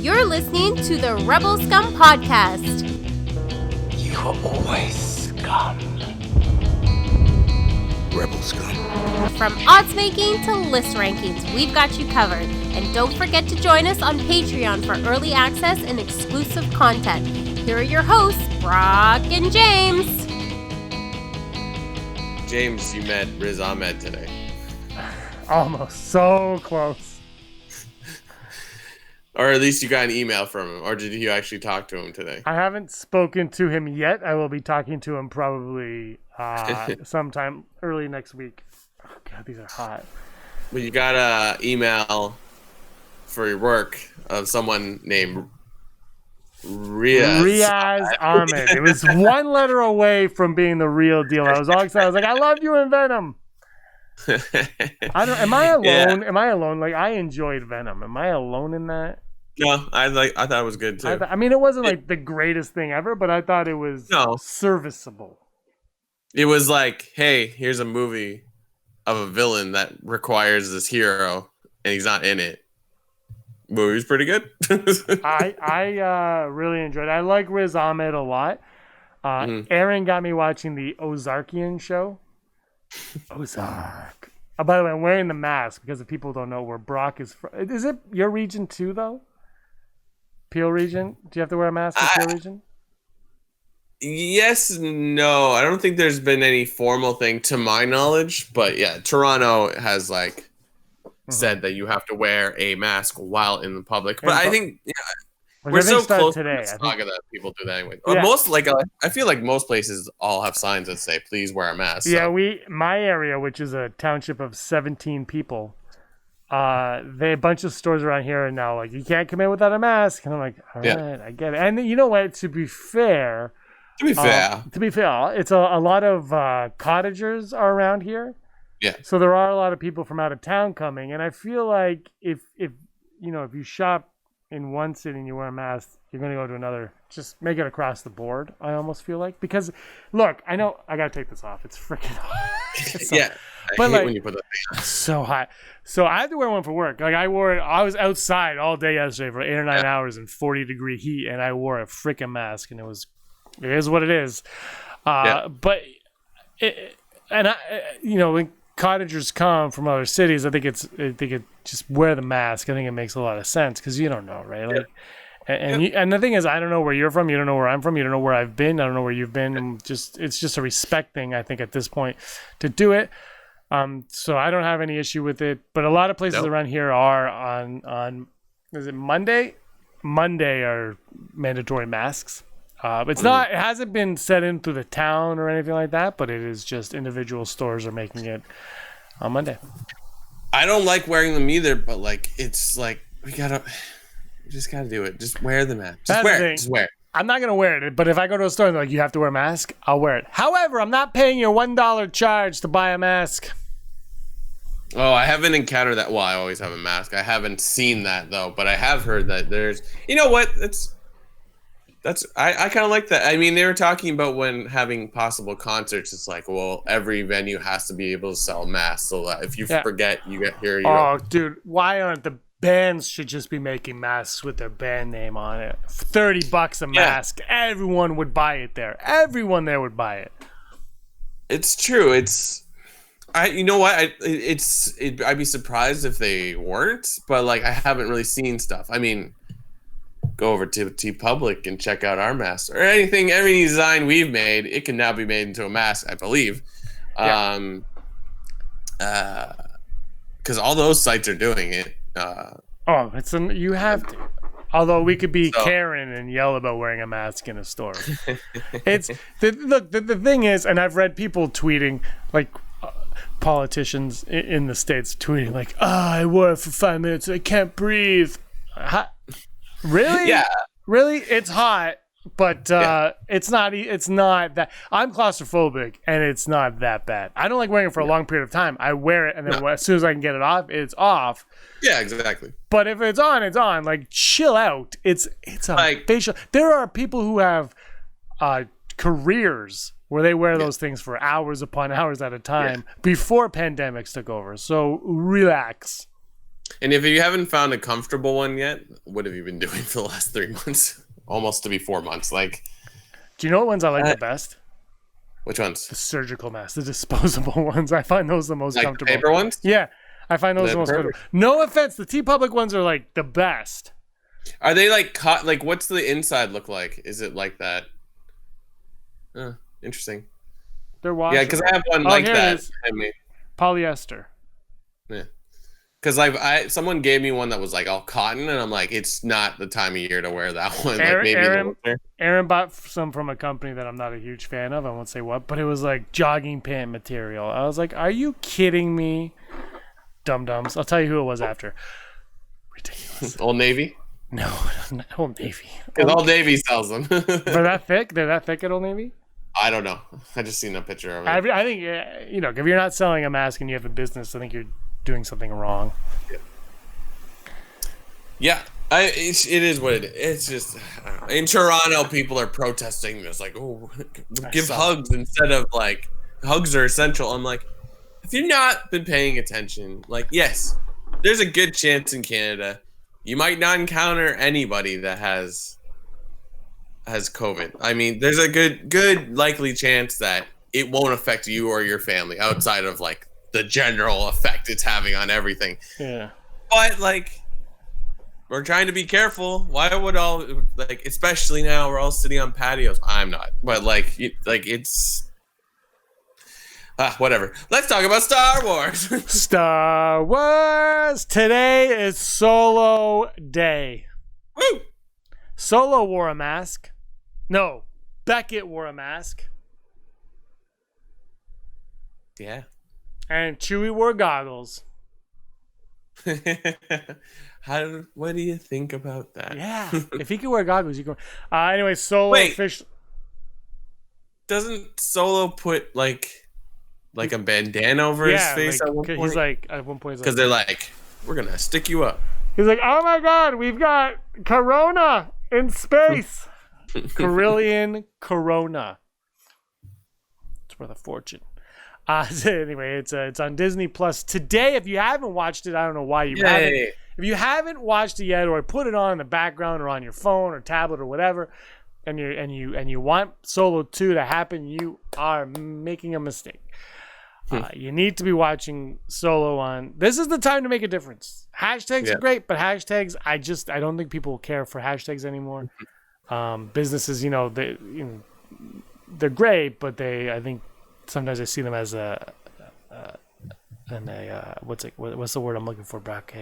You're listening to the Rebel Scum podcast. You are always scum. Rebel Scum. From odds making to list rankings, we've got you covered. And don't forget to join us on Patreon for early access and exclusive content. Here are your hosts, Brock and James. James, you met Riz Ahmed today. Almost. So close. Or at least you got an email from him. Or did you actually talk to him today? I haven't spoken to him yet. I will be talking to him probably sometime early next week. Oh, God, these are hot. Well, you got an email for your work of someone named Riaz Ahmed. It was one letter away from being the real deal. I was all excited. I was like, I love you in Venom. Am I alone? Yeah. Am I alone? Like, I enjoyed Venom. Am I alone in that? No, I thought it was good too. I mean, it wasn't like the greatest thing ever, but I thought it was serviceable. It was like, hey, here's a movie of a villain that requires this hero, and he's not in it. Movie's pretty good. I really enjoyed it. I like Riz Ahmed a lot. Aaron got me watching the Ozarkian show. Ozark. Oh, by the way, I'm wearing the mask because if people don't know where Brock is from. Is it your region too, though? Peel region? Do you have to wear a mask in Peel region? Yes, no. I don't think there's been any formal thing to my knowledge, but yeah, Toronto has said that you have to wear a mask while in the public. But I think we're so close to the saga that people do that anyway. Yeah. I feel like most places all have signs that say, please wear a mask. Yeah, my area, which is a township of 17 people, a bunch of stores around here are now like, you can't come in without a mask. And I'm like, all right, I get it. And you know what? To be fair, it's a lot of cottagers are around here. Yeah. So there are a lot of people from out of town coming, and I feel like if you shop in one city and you wear a mask, you're going to go to another. Just make it across the board. I almost feel like, because look, I know I got to take this off. It's freaking hot. Yeah. I hate when you put that thing on. So hot. So I had to wear one for work. Like I wore it. I was outside all day yesterday for 8 or 9 hours in 40-degree heat, and I wore a freaking mask, and it is what it is. But when cottagers come from other cities, I think it just wear the mask. I think it makes a lot of sense because you don't know, right? Like, and the thing is, I don't know where you're from. You don't know where I'm from. You don't know where I've been. I don't know where you've been. And it's just a respect thing, I think, at this point to do it. So I don't have any issue with it. But a lot of places around here are on is it Monday? Monday are mandatory masks. It hasn't been set in through the town or anything like that, but it is just individual stores are making it on Monday. I don't like wearing them either, but it's like we just gotta do it. Just wear the mask. Just wear it. I'm not gonna wear it, but if I go to a store and they're like, you have to wear a mask, I'll wear it. However, I'm not paying your $1 charge to buy a mask. Oh, I haven't encountered that. Well, I always have a mask. I haven't seen that though, but I have heard that there's. You know what? I kind of like that. I mean, they were talking about when having possible concerts. It's like, well, every venue has to be able to sell masks, so that if you forget, you get here. Dude, why aren't the bands should just be making masks with their band name on it? $30 a mask, everyone would buy it there. Everyone there would buy it. It's true. You know what? I'd be surprised if they weren't, but I haven't really seen stuff. I mean. Go over to TeePublic and check out our masks or anything. Every design we've made, it can now be made into a mask, I believe. Because all those sites are doing it. You have to. Although we could be Karen and yell about wearing a mask in a store. The thing is, and I've read people tweeting, politicians in the States tweeting I wore it for 5 minutes, I can't breathe. Really? Yeah. Really? It's hot, but it's not that. I'm claustrophobic, and it's not that bad. I don't like wearing it for a long period of time. I wear it, and then as soon as I can get it off, it's off. Yeah, exactly. But if it's on, it's on. Chill out. It's a facial. There are people who have careers where they wear those things for hours upon hours at a time before pandemics took over. So relax. And if you haven't found a comfortable one yet, what have you been doing for the last 3 months? Almost to be 4 months. Like, Do you know what ones I like the best? which ones? The surgical masks, the disposable ones. I find those the most Like the comfortable. paper ones? Yeah, I find those They're the most perfect. comfortable. No offense, the T-Public ones are like the best. Are they like caught? Like, what's the inside look like? Is it like that? Interesting. They're washable. Yeah, because I have one like here that. it is. I mean, Polyester. yeah. Because someone gave me one that was like all cotton, and I'm like, it's not the time of year to wear that one. Like maybe in the winter. Aaron bought some from a company that I'm not a huge fan of. I won't say what, but it was like jogging pant material. I was like, are you kidding me? Dum-dums. I'll tell you who it was after. Ridiculous. Old Navy. No, not Old Navy. Because Old Navy sells them. They're that thick? They're that thick at Old Navy? I don't know. I just seen a picture of it. I think, if you're not selling a mask and you have a business, I think you're doing something wrong. Yeah, it is what it is. It's just in Toronto, people are protesting. It's like, oh, give hugs instead of like hugs are essential. I'm like, if you've not been paying attention, like, yes, there's a good chance in Canada you might not encounter anybody that has COVID. I mean, there's a good likely chance that it won't affect you or your family outside of like the general effect it's having on everything. Yeah. But like, we're trying to be careful. Why would all like, especially now we're all sitting on patios. I'm not, but like it's whatever. Let's talk about Star Wars. Star Wars. Today is Solo Day. Woo! Solo wore a mask. No, Beckett wore a mask. Yeah. And Chewie wore goggles. What do you think about that? Yeah. If he could wear goggles, you can. Anyway, Solo Wait. officially. Doesn't Solo put like a bandana over his face at one point? He's like, at one point, Because they're like, we're gonna stick you up. he's like, oh my God, we've got Corona in space. Carillion Corona. It's worth a fortune. So anyway, it's on Disney Plus today. If you haven't watched it, I don't know why you haven't. If you haven't watched it yet, or put it on in the background, or on your phone or tablet or whatever, and you want Solo 2 to happen, you are making a mistake. You need to be watching Solo on. This is the time to make a difference. Hashtags are great, but hashtags, I don't think people care for hashtags anymore. Businesses, they're great, but I think sometimes I see them as what's the word I'm looking for, Brock?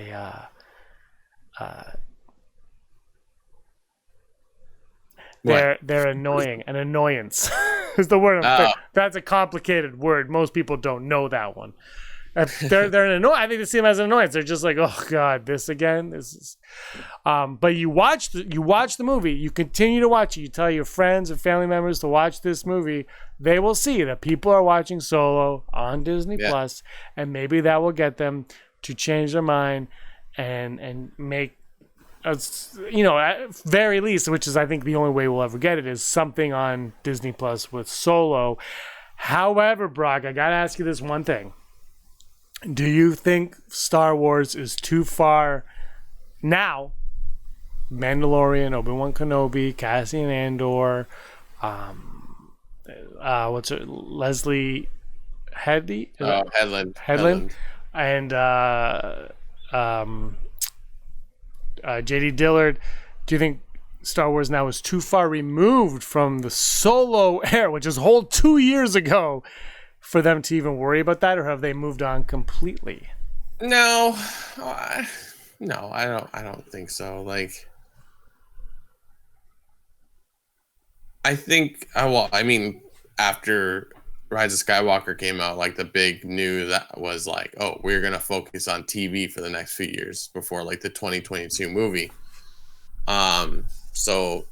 They're annoying. An annoyance is the word. That's a complicated word. Most people don't know that one. They're an annoyance. I think they see them as an annoyance. They're just like, oh God, this again. This is. But you watch the movie. You continue to watch it. You tell your friends and family members to watch this movie. They will see that people are watching Solo on Disney Plus, and maybe that will get them to change their mind and make. At very least, which is I think the only way we'll ever get it, is something on Disney Plus with Solo. However, Brock, I gotta ask you this one thing. Do you think Star Wars is too far now? Mandalorian, Obi-Wan Kenobi, Cassian Andor, Leslie Headley? Headland. And J.D. Dillard. Do you think Star Wars now is too far removed from the Solo era, which is a whole 2 years ago, for them to even worry about that, or have they moved on completely? No, I don't think so. Like, I think, after Rise of Skywalker came out, like the big news that was like, oh, we're gonna focus on TV for the next few years before like the 2022 movie. So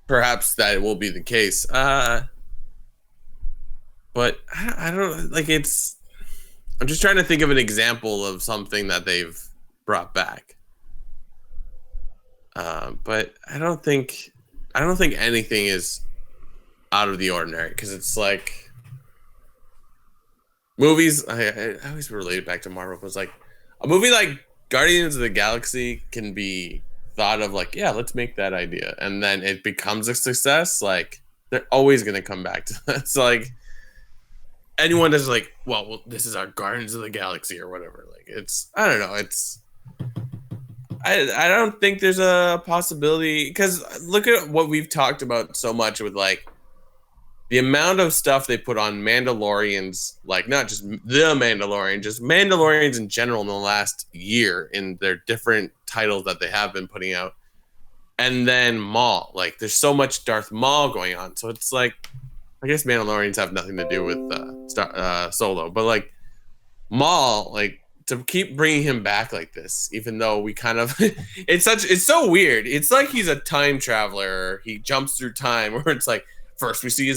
perhaps that will be the case. But I don't like it's. I'm just trying to think of an example of something that they've brought back. But I don't think anything is out of the ordinary, because it's like movies. I always relate it back to Marvel. It was like a movie like Guardians of the Galaxy can be thought of like, yeah, let's make that idea, and then it becomes a success. Like they're always gonna come back to that. It's like anyone that's like, well, this is our Guardians of the Galaxy or whatever. Like it's, I don't know, it's. I don't think there's a possibility because look at what we've talked about so much with like the amount of stuff they put on Mandalorians, like not just the Mandalorian, just Mandalorians in general in the last year in their different titles that they have been putting out. And then Maul, like there's so much Darth Maul going on. So it's like, I guess Mandalorians have nothing to do with Solo, but like Maul, like to keep bringing him back like this, even though we kind of, it's so weird. It's like he's a time traveler. He jumps through time where it's like, first we see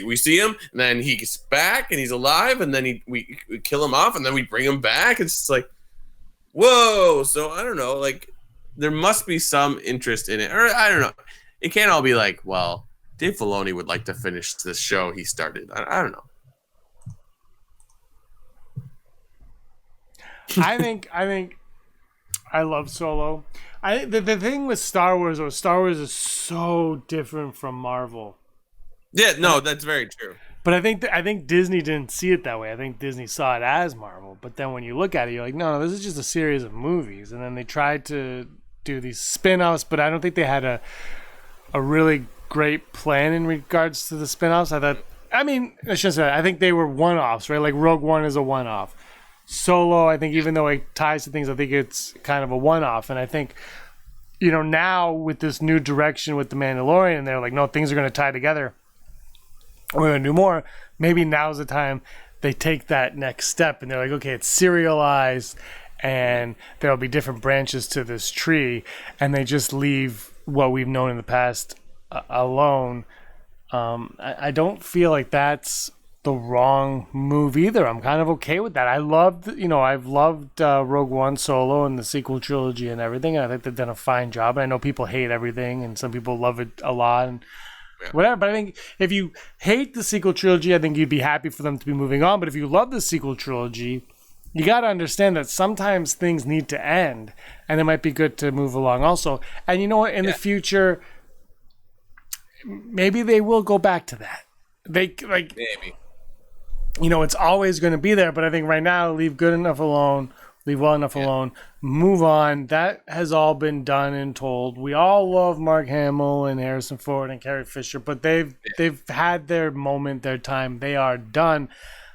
we see him, and then he gets back and he's alive, and then we kill him off, and then we bring him back. It's just like, whoa. So I don't know, like there must be some interest in it, or I don't know. It can't all be like, well, Dave Filoni would like to finish this show he started. I don't know. I think I love Solo. The thing with Star Wars is so different from Marvel. Yeah, no, that's very true. But I think Disney didn't see it that way. I think Disney saw it as Marvel. But then when you look at it, you're like, no, this is just a series of movies. And then they tried to do these spin-offs, but I don't think they had a really great plan in regards to the spin-offs. I shouldn't say that. I think they were one-offs, right? Like Rogue One is a one-off. Solo, I think even though it ties to things, I think it's kind of a one-off. And I think, now with this new direction with The Mandalorian, they're like, no, things are going to tie together. We're going to do more. Maybe now's the time they take that next step and they're like, okay, it's serialized and there'll be different branches to this tree, and they just leave what we've known in the past alone. I don't feel like that's the wrong move either. I'm kind of okay with that. I've loved Rogue One, Solo, and the sequel trilogy and everything. And I think they've done a fine job. And I know people hate everything, and some people love it a lot and whatever. But I think if you hate the sequel trilogy, I think you'd be happy for them to be moving on. But if you love the sequel trilogy, you got to understand that sometimes things need to end, and it might be good to move along also. And you know what? In the future, maybe they will go back to that. Maybe. It's always going to be there, but I think right now, leave good enough alone, leave well enough alone, move on. That has all been done and told. We all love Mark Hamill and Harrison Ford and Carrie Fisher, but they've had their moment, their time. They are done.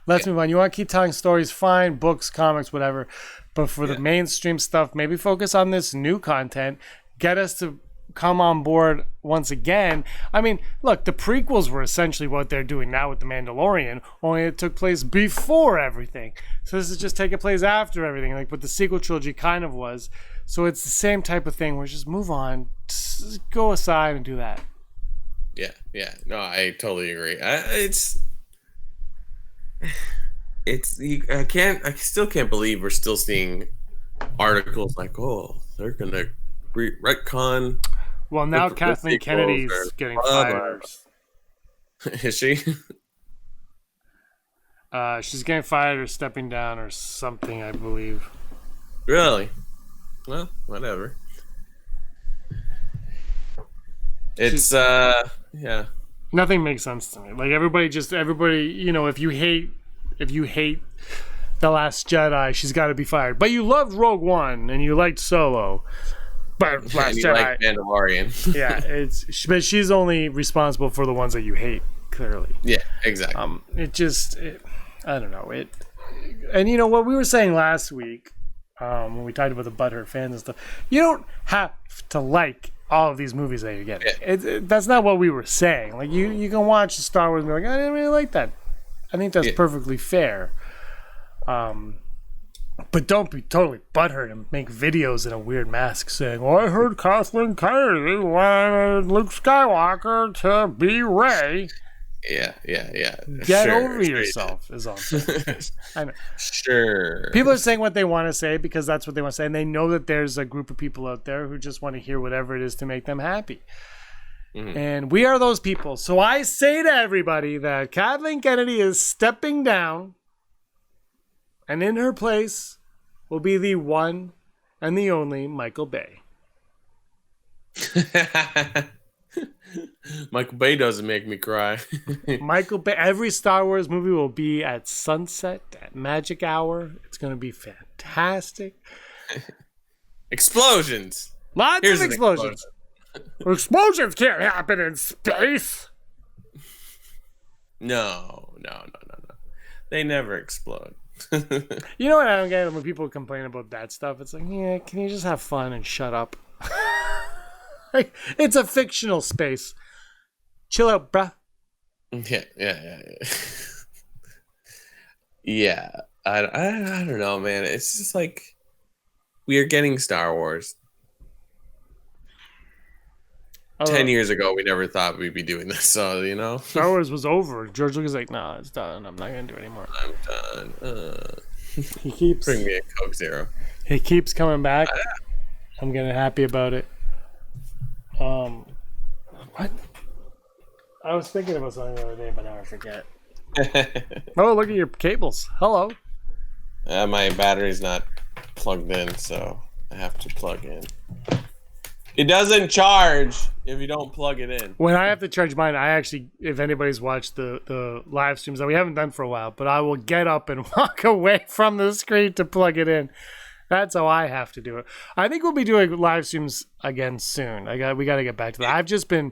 Let's move on. You want to keep telling stories, fine, books, comics, whatever. But for the mainstream stuff, maybe focus on this new content. Get us to come on board once again. I mean, look, the prequels were essentially what they're doing now with The Mandalorian, only it took place before everything. So this is just taking place after everything, like what the sequel trilogy kind of was. So it's the same type of thing where just move on, just go aside and do that. Yeah. No, I totally agree. I still can't believe we're still seeing articles like, oh, they're gonna retcon. Well, now Kathleen Kennedy's getting fired. Is she? She's getting fired or stepping down or something, I believe. Really? Well, whatever. It's yeah. Nothing makes sense to me. Like everybody, if you hate The Last Jedi, she's got to be fired. But you loved Rogue One and you liked Solo. But Last Jedi, like Mandalorian. Yeah, but she's only responsible for the ones that you hate, clearly. Yeah, exactly. I don't know it. And you know what we were saying last week when we talked about the butthurt fans and stuff. You don't have to like all of these movies that you're getting. Yeah. That's not what we were saying. Like you can watch the Star Wars and be like, I didn't really like that. I think that's perfectly fair. But don't be totally butthurt and make videos in a weird mask saying, well, I heard Kathleen Kennedy wanted Luke Skywalker to be Rey. Yeah. Get over yourself is all I'm saying. I know. Sure. People are saying what they want to say because that's what they want to say. And they know that there's a group of people out there who just want to hear whatever it is to make them happy. Mm-hmm. And we are those people. So I say to everybody that Kathleen Kennedy is stepping down. And in her place will be the one and the only Michael Bay. Michael Bay doesn't make me cry. Michael Bay. Every Star Wars movie will be at sunset, at magic hour. It's going to be fantastic. Explosions. Lots Here's of an explosions. Explosions can't happen in space. No. They never explode. You know what I don't get when people complain about that stuff? It's like, yeah, can you just have fun and shut up? Like, it's a fictional space. Chill out, bruh. Yeah. Yeah. I don't know, man. It's just like we are getting Star Wars. 10 years ago, we never thought we'd be doing this. So, you know. Star Wars was over. George Lucas was like, no, it's done. I'm not going to do it anymore. I'm done. He keeps... Bring me a Coke Zero. He keeps coming back. I'm getting happy about it. What? I was thinking about something the other day, but now I forget. Oh, look at your cables. Hello. My battery's not plugged in, so I have to plug in. It doesn't charge if you don't plug it in. When I have to charge mine, I actually, if anybody's watched the live streams that we haven't done for a while, but I will get up and walk away from the screen to plug it in. That's how I have to do it. I think we'll be doing live streams again soon. We got to get back to that. I've just been,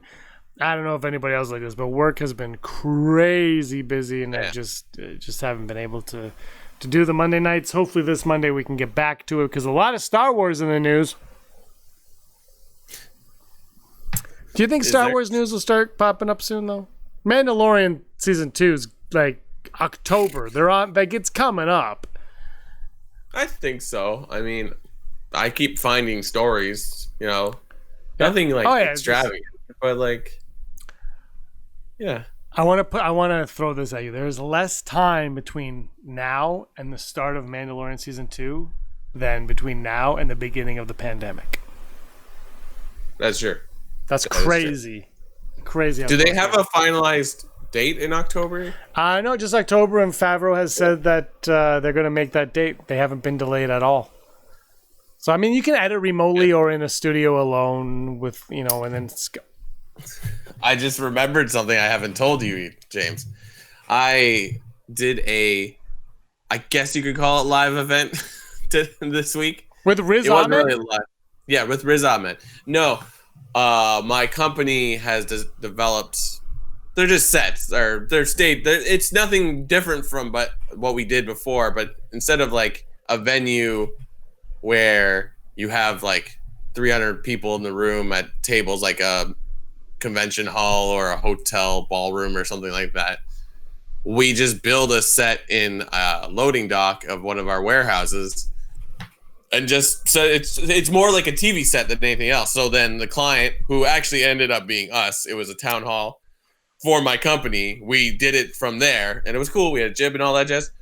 I don't know if anybody else like this, but work has been crazy busy, and I just haven't been able to do the Monday nights. Hopefully this Monday we can get back to it, because a lot of Star Wars in the news. Do you think Star Wars news will start popping up soon, though? Mandalorian season 2 is like October. They're on, like, it's coming up. I think so. I mean, I keep finding stories, you know, nothing like extravagant, but like, yeah. I want to throw this at you. There's less time between now and the start of Mandalorian season 2 than between now and the beginning of the pandemic. That's true. That's crazy. Crazy. Do they have a finalized date in October? No, just October, and Favreau has said that they're going to make that date. They haven't been delayed at all. So, I mean, you can edit remotely or in a studio alone with, you know, and then... I just remembered something I haven't told you, James. I did I guess you could call it live event this week. With Riz It wasn't Ahmed? really live. Yeah, with Riz Ahmed. No. My company has developed. They're just sets, or it's nothing different from what we did before. But instead of like a venue where you have like 300 people in the room at tables, like a convention hall or a hotel ballroom or something like that, we just build a set in a loading dock of one of our warehouses. And just so it's more like a TV set than anything else. So then the client, who actually ended up being us, it was a town hall for my company. We did it from there, and it was cool. We had a jib and all that jazz.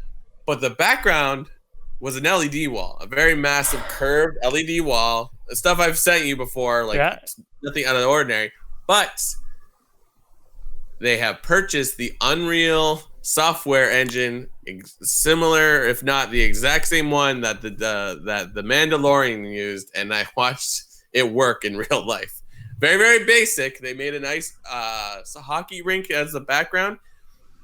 But the background was an LED wall, a very massive curved LED wall. The stuff I've sent you before, like nothing out of the ordinary. But they have purchased the Unreal software engine, similar, if not the exact same one that the Mandalorian used, and I watched it work in real life. Very, very basic. They made a nice hockey rink as the background,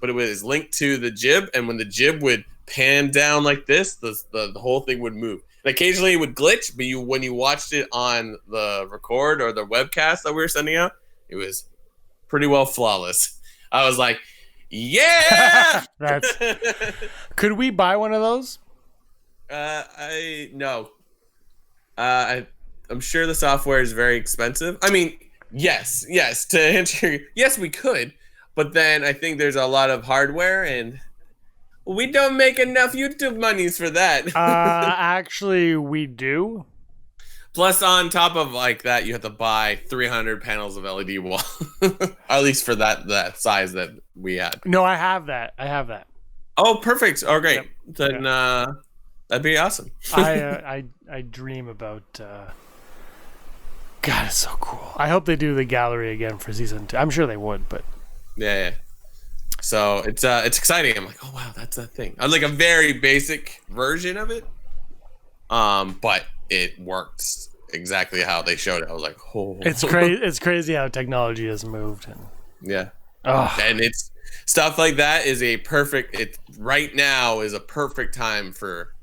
but it was linked to the jib, and when the jib would pan down like this, the whole thing would move. And occasionally it would glitch, but when you watched it on the record or the webcast that we were sending out, it was pretty well flawless. I was like, yeah. Could we buy one of those? No. I'm sure the software is very expensive. I mean, yes. To answer, yes, we could, but then I think there's a lot of hardware, and we don't make enough YouTube monies for that. Actually, we do. Plus, on top of like that, you have to buy 300 panels of LED wall, at least for that size that we had. No, I have that. Oh, perfect. Oh, great. Yep. Then that'd be awesome. I dream about. God, it's so cool. I hope they do the gallery again for season 2. I'm sure they would, but yeah. So it's exciting. I'm like, oh wow, that's a thing. I was like a very basic version of it. But it worked exactly how they showed it. I was like, oh, It's crazy. It's crazy how technology has moved. And yeah. And it's stuff like that is right now is a perfect time for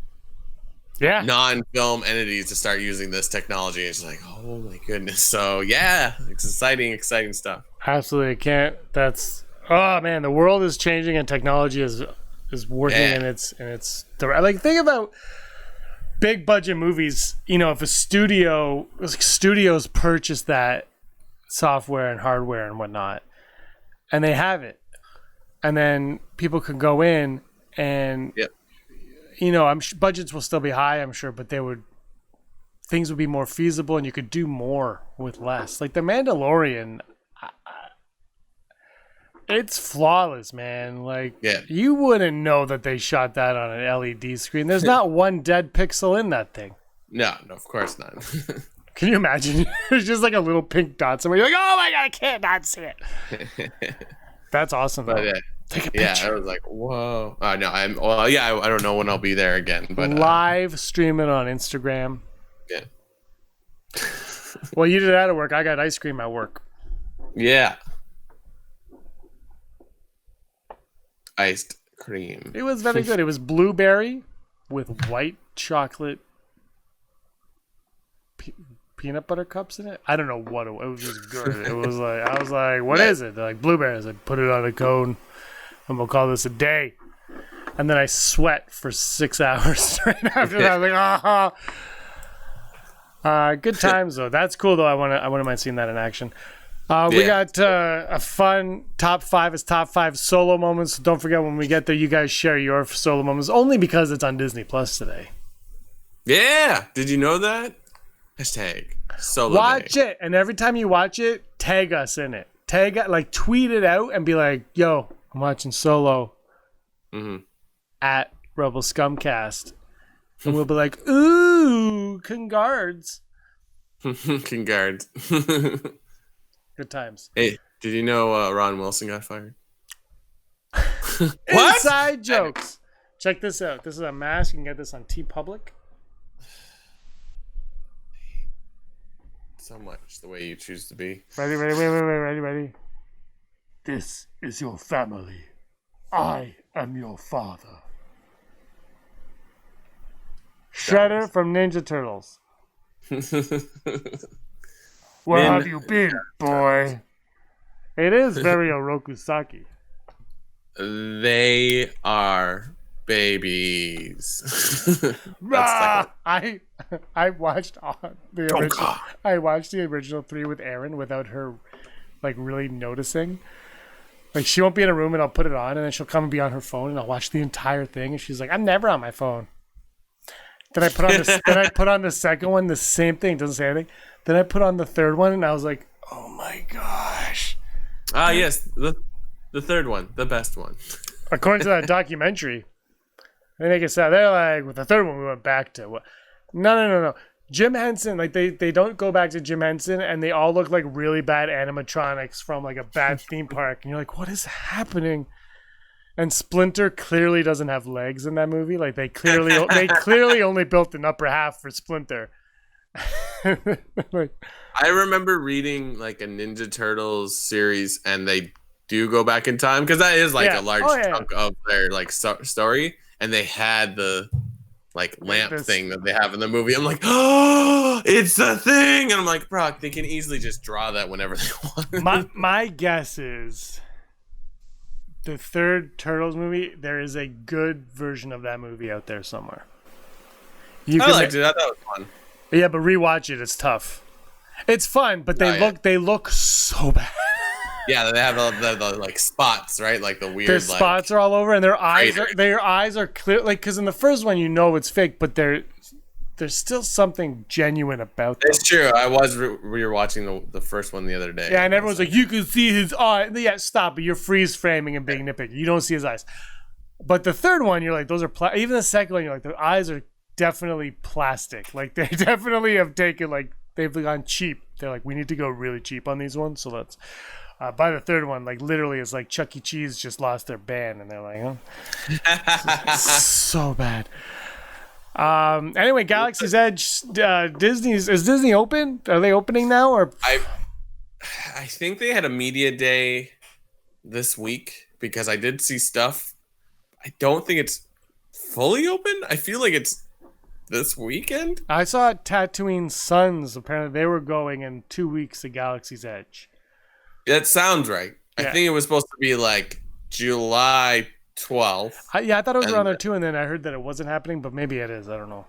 non-film entities to start using this technology. It's like, oh my goodness. So yeah, it's exciting stuff. Absolutely. Oh man, the world is changing and technology is working and it's like, think about big budget movies. You know, if studios purchase that software and hardware and whatnot, and they have it, and then people can go in and you know, budgets will still be high, I'm sure, but things would be more feasible and you could do more with less. Like The Mandalorian, it's flawless, man. Like, you wouldn't know that they shot that on an LED screen. There's not one dead pixel in that thing. No, of course not. Can you imagine? There's just like a little pink dot somewhere. You're like, oh my God, I can't not see it. That's awesome, though. But, take a picture. I was like, whoa. No, I don't know when I'll be there again. But live stream it on Instagram. Yeah. Well, you did that at work. I got ice cream at work. Yeah. Iced cream. It was very good. It was blueberry with white chocolate peanut butter cups in it. I don't know what it was. Just good. It was like, I was like, what is it? They're like, blueberries. I put it on a cone and we'll call this a day. And then I sweat for 6 hours straight after that. I was like, good times though. That's cool though. I wouldn't mind seeing that in action. We got a fun top 5 is top 5 solo moments. So don't forget, when we get there, you guys share your solo moments, only because it's on Disney Plus today. Yeah. Did you know that? Hashtag solo watch day. it, and every time you watch it, tag us in it. Tweet it out and be like, yo, I'm watching Solo at Rebel Scumcast. And we'll be like, ooh, congards. Congards. Good times. Hey, did you know Ron Wilson got fired? What? Inside jokes. Check this out. This is a mask. You can get this on TeePublic. So much the way you choose to be. Ready. This is your family. I am your father. Shredder from Ninja Turtles. Where have you been, boy? It is very Orokusaki. They are babies. I watched the original. I watched the original 3 with Erin without her, like, really noticing. Like, she won't be in a room and I'll put it on, and then she'll come and be on her phone, and I'll watch the entire thing, and she's like, "I'm never on my phone." Then I put on the second one, the same thing, doesn't say anything. Then I put on the third one, and I was like, "Oh my gosh!" Yes, the third one, the best one. According to that documentary, they make it sound, they're like, with the third one we went back to what? No. Jim Henson, like they don't go back to Jim Henson, and they all look like really bad animatronics from like a bad theme park, and you're like, what is happening? And Splinter clearly doesn't have legs in that movie. Like they clearly only built an upper half for Splinter. Like, I remember reading like a Ninja Turtles series, and they do go back in time because that is like a large chunk of their like story, and they had the like lamp thing that they have in the movie. I'm like, oh, it's the thing, and I'm like, Brock, they can easily just draw that whenever they want. My guess is the third Turtles movie, there is a good version of that movie out there somewhere. I liked it. I thought it was fun. Yeah, but rewatch it. It's tough. It's fun, but they look so bad. Yeah, they have the like spots, right? Like the weird. Their spots are all over, and their eyes are clear. Like, because in the first one, you know it's fake, but there's still something genuine about them. It's true. I was rewatching the first one the other day. Yeah, and everyone's like, you can see his eye. Yeah, stop. But you're freeze framing and being nitpicky. You don't see his eyes. But the third one, you're like, those are even the second one, you're like, their eyes are definitely plastic. Like they definitely have taken they've gone cheap. They're like, we need to go really cheap on these ones, so let's. By the third one, like literally, it's like Chuck E. Cheese just lost their band, and they're like, "Oh, so bad." Anyway, Galaxy's Edge, is Disney open? Are they opening now? Or I think they had a media day this week because I did see stuff. I don't think it's fully open. I feel like it's this weekend. I saw Tatooine Suns. Apparently, they were going in 2 weeks to Galaxy's Edge. That sounds right. Yeah. I think it was supposed to be like July 12th. I thought it was around there too, and then I heard that it wasn't happening, but maybe it is. I don't know.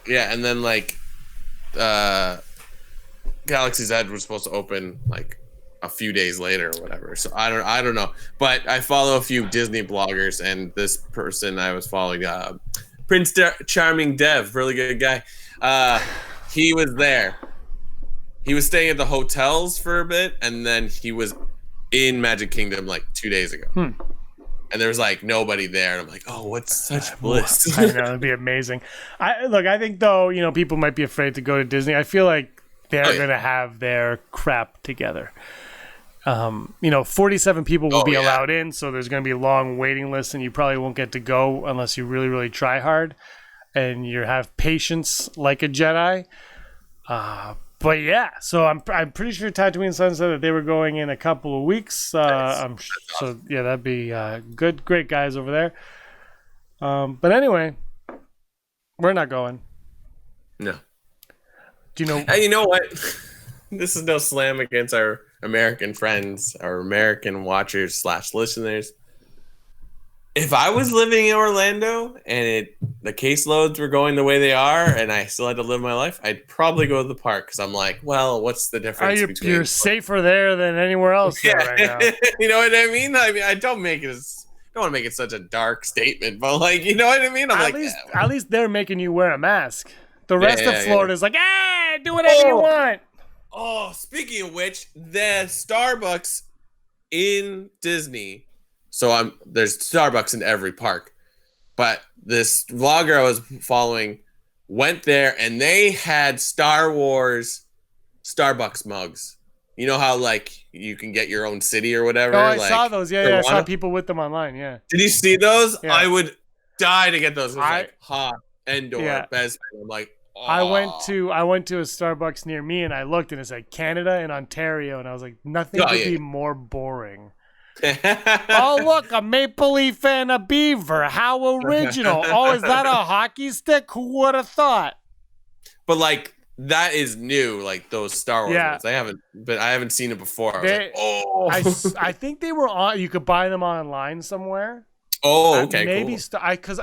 Yeah, and then like Galaxy's Edge was supposed to open like a few days later or whatever. So I don't know. But I follow a few Disney bloggers, and this person I was following, Prince Charming Dev, really good guy. He was there. He was staying at the hotels for a bit, and then he was in Magic Kingdom like 2 days ago. And there was like nobody there. And I'm like, oh, what's such bliss? I know, it'd be amazing. I think though, people might be afraid to go to Disney. I feel like they're going to have their crap together. 47 people will be allowed in, so there's going to be a long waiting list, and you probably won't get to go unless you really, really try hard and you have patience like a Jedi. But yeah, so I'm pretty sure Tatooine Sun said that they were going in a couple of weeks. So yeah, that'd be good, great guys over there. But anyway, we're not going. No. Do you know? And you know what? This is no slam against our American friends, our American watchers / listeners. If I was living in Orlando and the caseloads were going the way they are, and I still had to live my life, I'd probably go to the park because I'm like, well, what's the difference? You're safer there than anywhere else right now. You know what I mean? I don't want to make it such a dark statement, but like, you know what I mean? At least they're making you wear a mask. The rest of Florida's like, do whatever you want. Oh, speaking of which, the Starbucks in Disney. So there's Starbucks in every park, but this vlogger I was following went there and they had Star Wars Starbucks mugs. You know how like you can get your own city or whatever? Oh, I saw those. Yeah, I saw people with them online. Yeah. Did you see those? Yeah. I would die to get those. It was like hot, Endor, Best. I'm like, oh. I went to a Starbucks near me and I looked and it said Canada and Ontario and I was like, nothing could be more boring. Oh, look, a maple leaf and a beaver. How original. Oh, is that a hockey stick? Who would have thought? But like that is new, like those Star Wars ones. I haven't seen it before. I think they were on. You could buy them online somewhere. Oh, okay, maybe cool.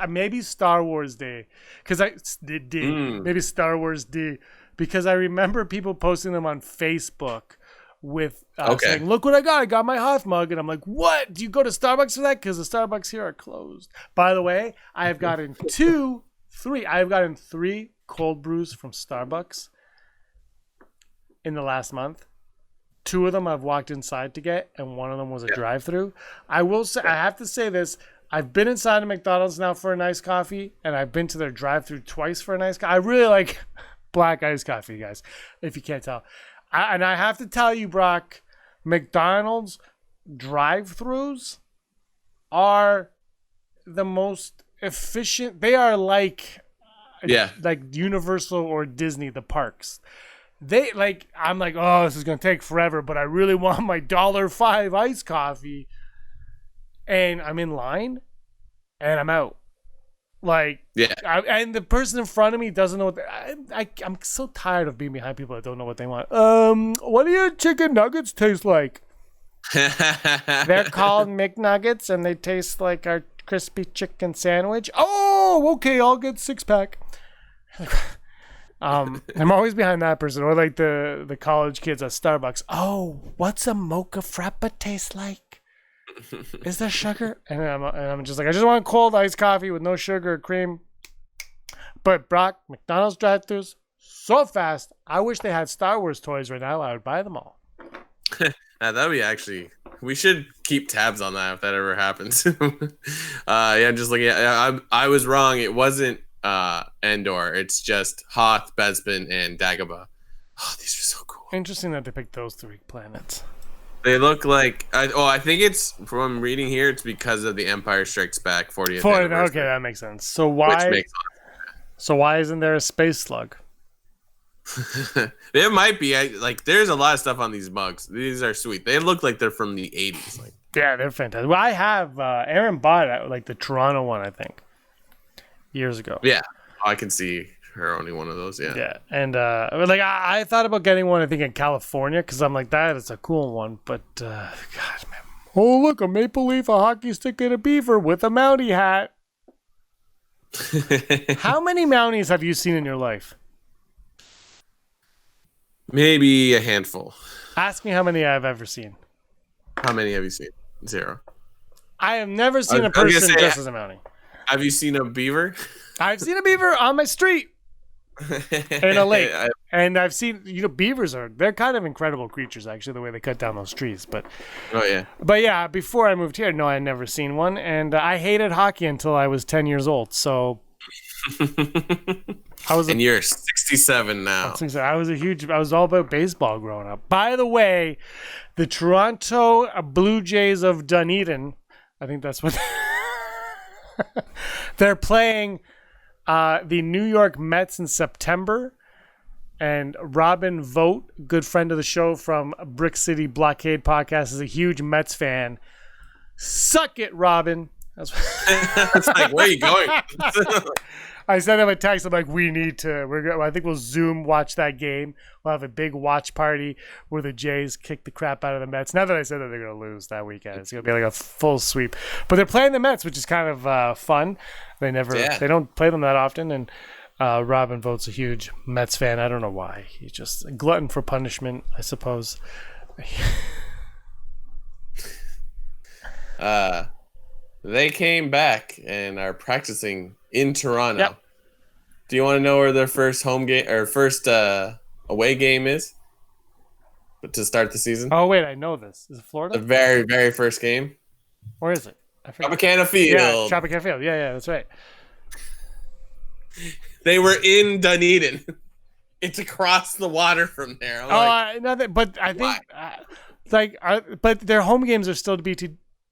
Maybe Star Wars Day, maybe Star Wars Day, because I remember people posting them on Facebook with saying, "Look what I got! I got my Hoth mug," and I'm like, "What? Do you go to Starbucks for that? Because the Starbucks here are closed." By the way, I have gotten three cold brews from Starbucks in the last month. 2 of them I've walked inside to get, and 1 of them was a drive-through. I will say, I have to say this. I've been inside of McDonald's now for a nice coffee, and I've been to their drive-through twice for a nice coffee. I really like black iced coffee, guys, if you can't tell. And I have to tell you, Brock, McDonald's drive-throughs are the most efficient. They are like Universal or Disney, the parks. I'm like, oh, this is going to take forever, but I really want my $5 iced coffee. And I'm in line and I'm out. And the person in front of me doesn't know what I'm so tired of being behind people that don't know what they want. What do your chicken nuggets taste like? They're called McNuggets and they taste like our crispy chicken sandwich. Oh, okay, I'll get 6-pack. I'm always behind that person, or like the college kids at Starbucks. Oh, what's a mocha frappa taste like? Is there sugar? And I'm just like, I just want cold iced coffee with no sugar or cream. But Brock, McDonald's drive-thrus so fast. I wish they had Star Wars toys right now. I would buy them all. That'd be actually. We should keep tabs on that if that ever happens. I'm just looking at. I was wrong. It wasn't Endor. It's just Hoth, Bespin, and Dagobah. Oh, these are so cool. Interesting that they picked those 3 planets. They look like. I think it's from reading here. It's because of the Empire Strikes Back 40th anniversary. Okay, that makes sense. So why? Which makes sense. So why isn't there a space slug? There might be. There's a lot of stuff on these mugs. These are sweet. They look like they're from the 80s. Like, Yeah, they're fantastic. Well, I have Aaron bought the Toronto one, I think, years ago. yeah, I can see her owning one of those. Yeah. Yeah, and I thought about getting one. I think in California because I'm like that is a cool one. But God, man, oh look, a maple leaf, a hockey stick, and a beaver with a Mountie hat. How many Mounties have you seen in your life? Maybe a handful. Ask me how many I've ever seen. How many have you seen? 0. I have never seen a was gonna person say, dressed as a Mountie. Have you seen a beaver? I've seen a beaver on my street in a lake. I- And I've seen, beavers they're kind of incredible creatures, actually, the way they cut down those trees. But yeah. yeah, before I moved here, no, I had never seen one. And I hated hockey until I was 10 years old. So And you're 67 now. I was all about baseball growing up. By the way, the Toronto Blue Jays of Dunedin, I think that's what they're playing the New York Mets in September. And Robin Vogt, good friend of the show from Brick City Blockade Podcast, is a huge Mets fan. Suck it, Robin. That's It's like, where are you going? I sent him a text. I'm like, we need to. I think we'll Zoom watch that game. We'll have a big watch party where the Jays kick the crap out of the Mets. Now that I said that they're going to lose that weekend, it's going to be like a full sweep. But they're playing the Mets, which is kind of fun. They don't play them that often. And Robin Vogt's a huge Mets fan. I don't know why. He's just a glutton for punishment, I suppose. They came back and are practicing in Toronto. Yep. Do you want to know where their first home game or first away game is? But to start the season? Oh, wait, I know this. Is it Florida? The very, very first game? Where is it? I forget. Tropicana Field. Yeah, Tropicana Field. Yeah, that's right. They were in Dunedin. It's across the water from there. But I think, but their home games are still to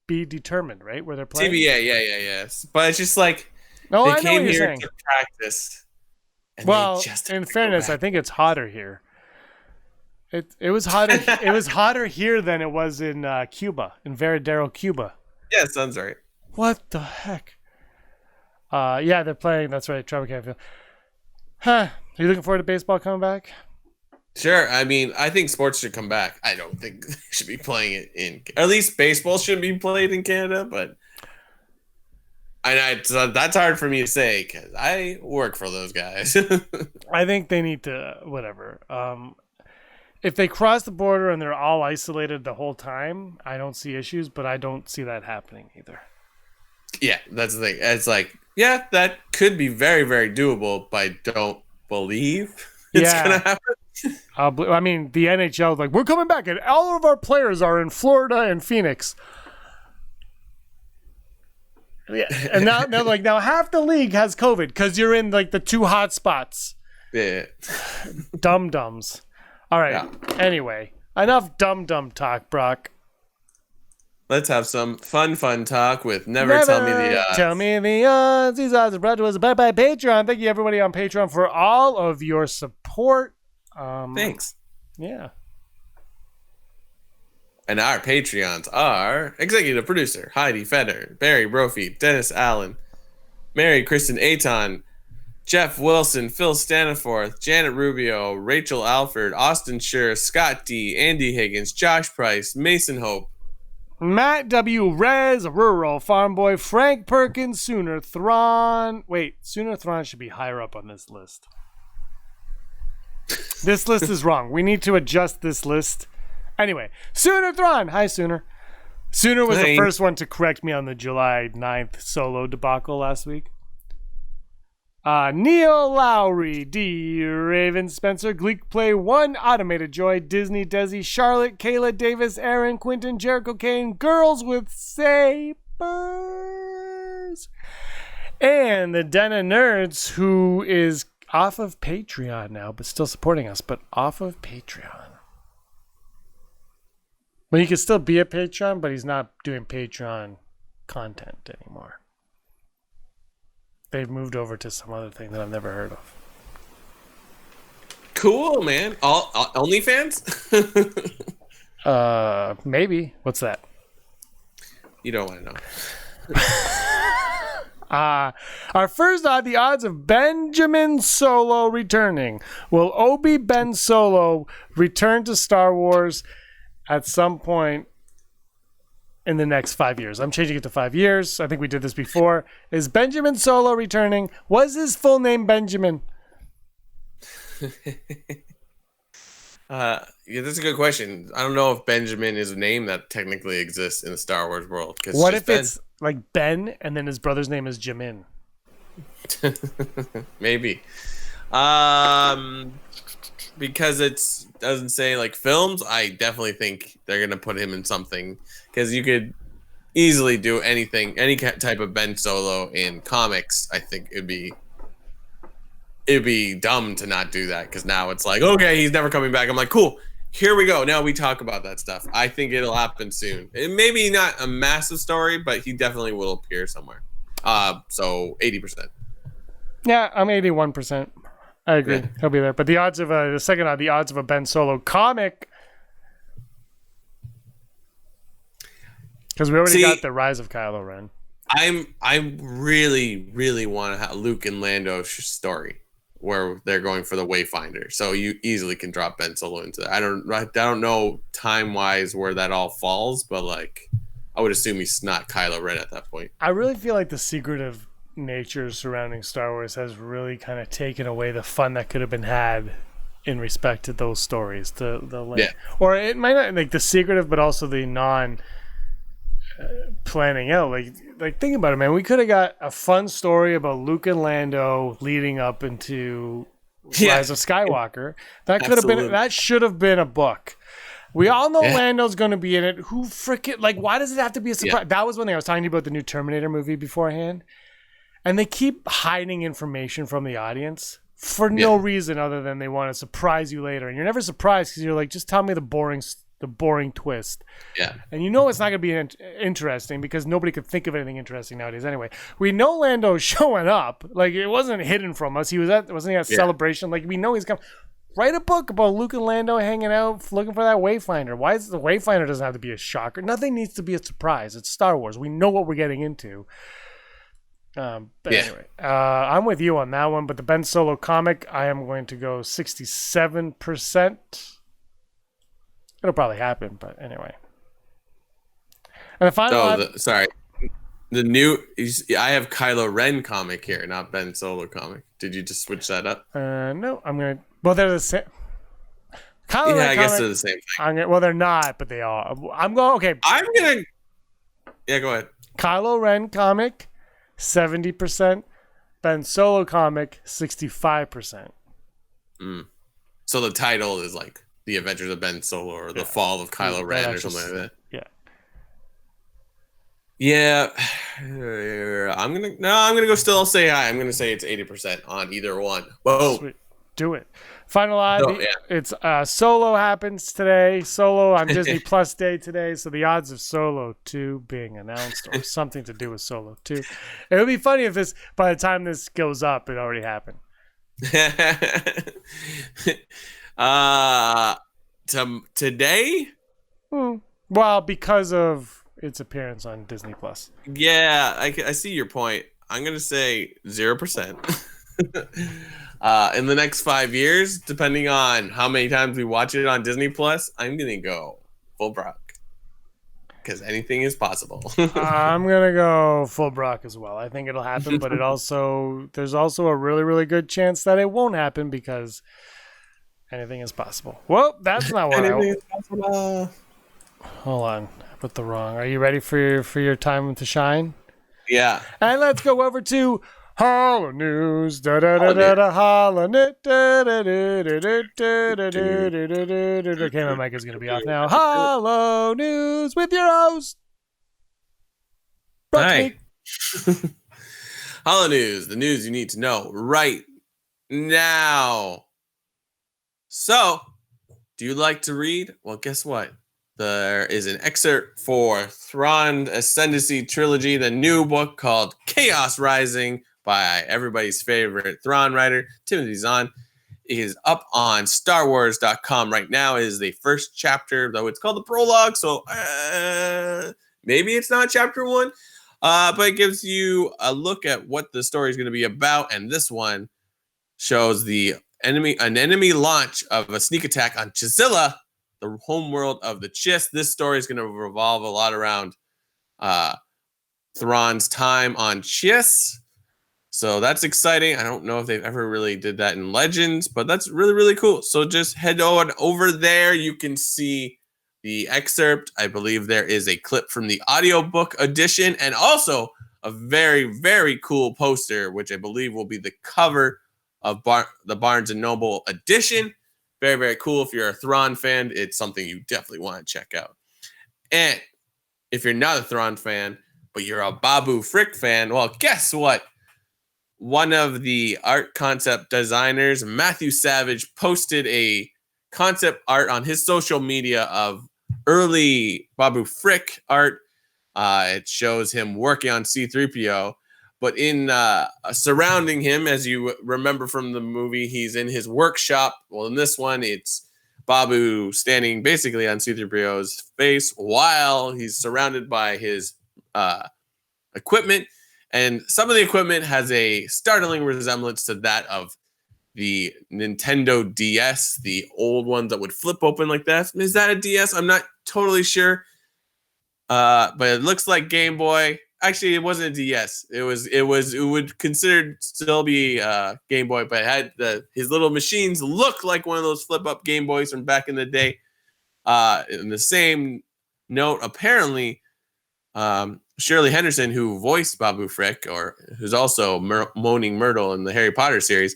be determined, right? Where they're playing. TBA, yes. But it's just like No, they I know came what you're here saying. to practice. And Well, they just in had to go fairness, back. I think it's hotter here. It was hotter. It was hotter here than it was in Cuba, in Veradero, Cuba. Yeah, sounds right. What the heck? Yeah, they're playing. That's right, Tropicana Field. Huh? Are you looking forward to baseball coming back? Sure. I mean, I think sports should come back. I don't think they should be playing it or at least baseball shouldn't be played in Canada, but so that's hard for me to say because I work for those guys. I think they need to whatever. If they cross the border and they're all isolated the whole time, I don't see issues, but I don't see that happening either. Yeah, that's the thing. It's like, yeah, that could be very, very doable, but I don't believe it's gonna happen. I mean, the NHL is like, we're coming back, and all of our players are in Florida and Phoenix. Yeah, and now half the league has COVID because you're in like the 2 hot spots. Yeah. Dum-dums. All right. Yeah. Anyway, enough dum-dum talk, Brock. Let's have some fun talk with Never Tell Me the Odds. Tell me the odds. These odds are brought to us by Patreon. Thank you, everybody on Patreon, for all of your support. Thanks. Yeah. And our Patreons are executive producer Heidi Feder, Barry Brophy, Dennis Allen, Mary Kristen Aton, Jeff Wilson, Phil Staniforth, Janet Rubio, Rachel Alford, Austin Schur, Scott D, Andy Higgins, Josh Price, Mason Hope, Matt W. Rez, Rural Farm Boy, Frank Perkins, Sooner Thrawn. Wait, Sooner Thrawn should be higher up on this list. This list is wrong. We need to adjust this list. Anyway, Sooner Thrawn. Hi, Sooner. Sooner was the first one to correct me on the July 9th solo debacle last week. Neil Lowry, D. Raven Spencer, Gleek Play 1, Automated Joy, Disney Desi, Charlotte, Kayla Davis, Aaron, Quinton, Jericho Kane, Girls with Sabers, and the Den of Nerds, who is off of Patreon now, but still supporting us, but off of Patreon. Well, he can still be a Patreon, but he's not doing Patreon content anymore. they've moved over to some other thing that I've never heard of. Cool, man. All OnlyFans? Maybe. What's that? You don't want to know. Our first odd, the odds of Benjamin Solo returning. Will Obi Ben Solo return to Star Wars at some point in the next 5 years? I'm changing it to 5 years. I think we did this before. Is Benjamin Solo returning? Was his full name Benjamin? Yeah, that's a good question. I don't know if Benjamin is a name that technically exists in the Star Wars world. What if it's like Ben and then his brother's name is Jimin? Maybe. Because it doesn't say like films, I definitely think they're gonna put him in something, because you could easily do anything, any type of Ben Solo in comics. I think it'd be dumb to not do that, because now it's like, okay, he's never coming back. I'm like, cool, here we go. Now we talk about that stuff. I think it'll happen soon. It maybe not a massive story, but he definitely will appear somewhere. So 80%. Yeah, I'm 81%. I agree. Yeah. He'll be there. But the odds of the second odd, the odds of a Ben Solo comic, because we already got the Rise of Kylo Ren. I really, really want to have Luke and Lando story where they're going for the Wayfinder. So you easily can drop Ben Solo into that. I don't know time wise where that all falls, but like I would assume he's not Kylo Ren at that point. I really feel like the secretive nature surrounding Star Wars has really kind of taken away the fun that could have been had in respect to those stories. Or it might not like the secretive, but also the non planning out. Like think about it, man. We could have got a fun story about Luke and Lando leading up into Rise of Skywalker. That could have been. That should have been a book. We all know Lando's going to be in it. Who freaking like? Why does it have to be a surprise? That was one thing I was talking to you about the new Terminator movie beforehand, and they keep hiding information from the audience for no reason other than they want to surprise you later, and you're never surprised because you're like, just tell me the boring twist. Yeah. And you know it's not going to be interesting because nobody could think of anything interesting nowadays anyway. We know Lando's showing up. Like, it wasn't hidden from us. Wasn't he at Celebration? Like, we know he's coming. Write a book about Luke and Lando hanging out, looking for that Wayfinder. Why is the Wayfinder doesn't have to be a shocker? Nothing needs to be a surprise. It's Star Wars. We know what we're getting into. Anyway, I'm with you on that one. But the Ben Solo comic, I am going to go 67%. It'll probably happen, but anyway. And the final the new I have Kylo Ren comic here, not Ben Solo comic. Did you just switch that up? No, I'm gonna. Well, they're the same. Kylo Ren I guess they're the same thing. Well, they're not, but they are. I'm going. Okay. Yeah, go ahead. Kylo Ren comic, 70%. Ben Solo comic, 65%. So the title is like The Adventures of Ben Solo or The Fall of Kylo Ren or something like that. Yeah. I'm gonna go still say high. I'm gonna say it's 80% on either one. Whoa. Sweet. Do it. Final odd. It's Solo happens today. Solo on Disney Plus Day today. So the odds of Solo 2 being announced or something to do with Solo 2. It would be funny if this, by the time this goes up, it already happened. Today? Well, because of its appearance on Disney Plus. Yeah, I see your point. I'm gonna say 0%. In the next 5 years, depending on how many times we watch it on Disney Plus, I'm gonna go full Brock because anything is possible. I'm gonna go full Brock as well. I think it'll happen, but there's also a really, really good chance that it won't happen because anything is possible. Well, that's not what anything is possible. Hold on, I put the wrong. Are you ready for your time to shine? Yeah. And let's go over to Hollow News. Hollow News. Okay, my mic is gonna be off now. Hollow News with your host. Hi. Hollow News, the news you need to know right now. So, do you like to read? Well, guess what? There is an excerpt for Thrawn Ascendancy Trilogy, the new book called Chaos Rising by everybody's favorite Thrawn writer, Timothy Zahn, is up on StarWars.com right now. It is the first chapter, though it's called the prologue, so maybe it's not chapter 1, but it gives you a look at what the story is going to be about, and this one shows an enemy launch of a sneak attack on Chisilla, the homeworld of the Chiss. This story is going to revolve a lot around Thrawn's time on Chiss. So that's exciting. I don't know if they've ever really did that in Legends, but that's really, really cool. So just head on over there. You can see the excerpt. I believe there is a clip from the audiobook edition and also a very, very cool poster, which I believe will be the cover of the Barnes & Noble edition. Very, very cool. If you're a Thrawn fan, it's something you definitely want to check out. And if you're not a Thrawn fan, but you're a Babu Frick fan, well, guess what? One of the art concept designers, Matthew Savage, posted a concept art on his social media of early Babu Frick art. It shows him working on C-3PO, but in surrounding him, as you remember from the movie, he's in his workshop. Well, in this one, it's Babu standing basically on C-3PO's face while he's surrounded by his equipment. And some of the equipment has a startling resemblance to that of the Nintendo DS, the old ones that would flip open like that. Is that a DS? I'm not totally sure. But it looks like Game Boy. Actually, it wasn't a DS. It would considered still be Game Boy, but it had his little machines look like one of those flip up Game Boys from back in the day. In the same note, apparently, Shirley Henderson, who voiced Babu Frick, or who's also Moaning Myrtle in the Harry Potter series,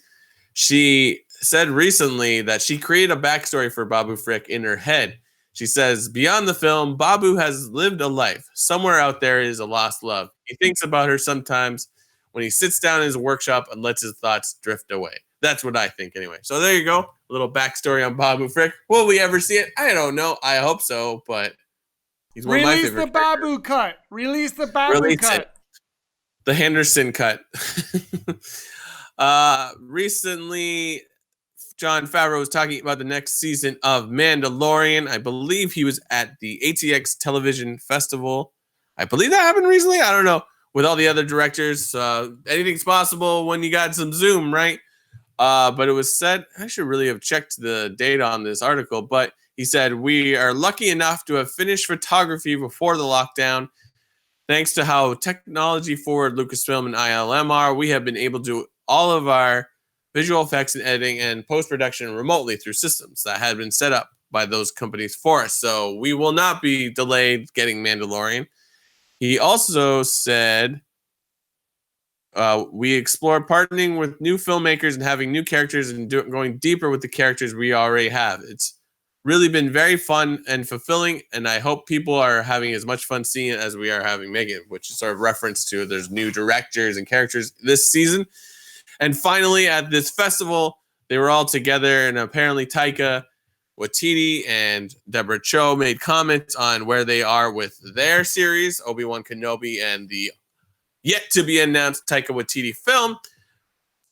she said recently that she created a backstory for Babu Frick in her head. She says, beyond the film, Babu has lived a life. Somewhere out there is a lost love. He thinks about her sometimes when he sits down in his workshop and lets his thoughts drift away. That's what I think anyway. So there you go. A little backstory on Babu Frick. Will we ever see it? I don't know. I hope so, but he's one of my favorite. Release the Babu cut. Release the Babu cut. It. The Henderson cut. Recently, Jon Favreau was talking about the next season of Mandalorian. I believe he was at the ATX Television Festival. I believe that happened recently. I don't know. With all the other directors, anything's possible when you got some Zoom, right? But it was said, I should really have checked the date on this article, but he said, we are lucky enough to have finished photography before the lockdown. Thanks to how technology forward Lucasfilm and ILM are, we have been able to do all of our visual effects and editing and post-production remotely through systems that had been set up by those companies for us. So we will not be delayed getting Mandalorian. He also said, we explore partnering with new filmmakers and having new characters and going deeper with the characters we already have. It's really been very fun and fulfilling, and I hope people are having as much fun seeing it as we are having making it, which is sort of reference to there's new directors and characters this season. And finally, at this festival, they were all together, and apparently Taika Waititi and Deborah Chow made comments on where they are with their series, Obi-Wan Kenobi, and the yet-to-be-announced Taika Waititi film.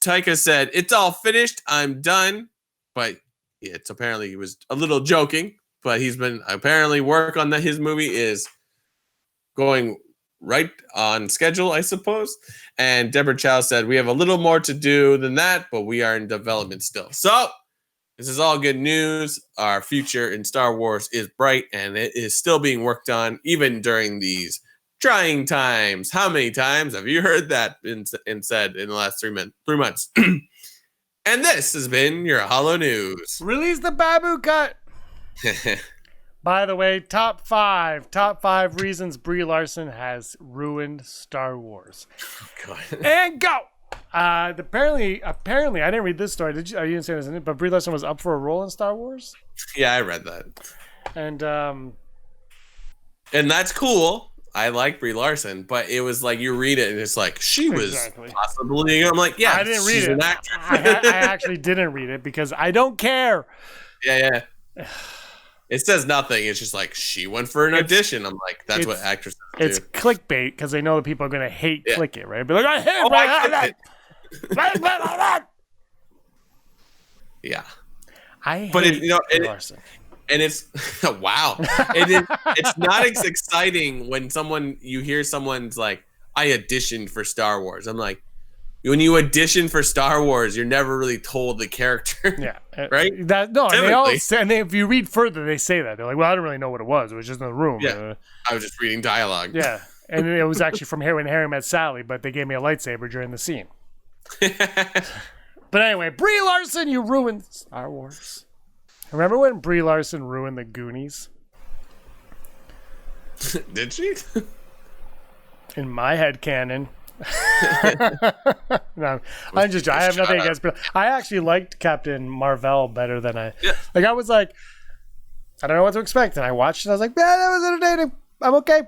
Taika said, it's all finished, I'm done. But it's apparently he was a little joking, but he's been apparently work on his movie is going right on schedule, I suppose. And Deborah Chow said, we have a little more to do than that, but we are in development still. So this is all good news. Our future in Star Wars is bright, and it is still being worked on, even during these trying times. How many times have you heard that been said in the last 3 months? And this has been your Hollow News. Release the Babu cut. By the way, top five reasons Brie Larson has ruined Star Wars. Oh, God. And go. Apparently, I didn't read this story. Did you? You didn't say this in it, but Brie Larson was up for a role in Star Wars. Yeah, I read that. And that's cool. I like Brie Larson, but it was like you read it and it's like she was possibly. I'm like, yeah, I didn't read it. An actress. I actually didn't read it because I don't care. Yeah. It says nothing. It's just like she went for an audition. I'm like, that's what actresses do. It's clickbait because they know that people are gonna hate click it, right? Be like, I hate yeah. I hate But Larson. And it's wow. It's not as exciting when you hear someone's like, I auditioned for Star Wars. I'm like, when you audition for Star Wars, you're never really told the character. Yeah. Right? And they all say, and if you read further, they say that. They're like, well, I don't really know what it was. It was just in the room. Yeah. I was just reading dialogue. Yeah. And it was actually from when Harry met Sally, but they gave me a lightsaber during the scene. But anyway, Brie Larson, you ruined Star Wars. Remember when Brie Larson ruined the Goonies? Did she? In my head canon. No, I have nothing against Brie. I actually liked Captain Marvel better than I was like, I don't know what to expect, and I watched it. I was like, yeah, that was entertaining. I'm okay.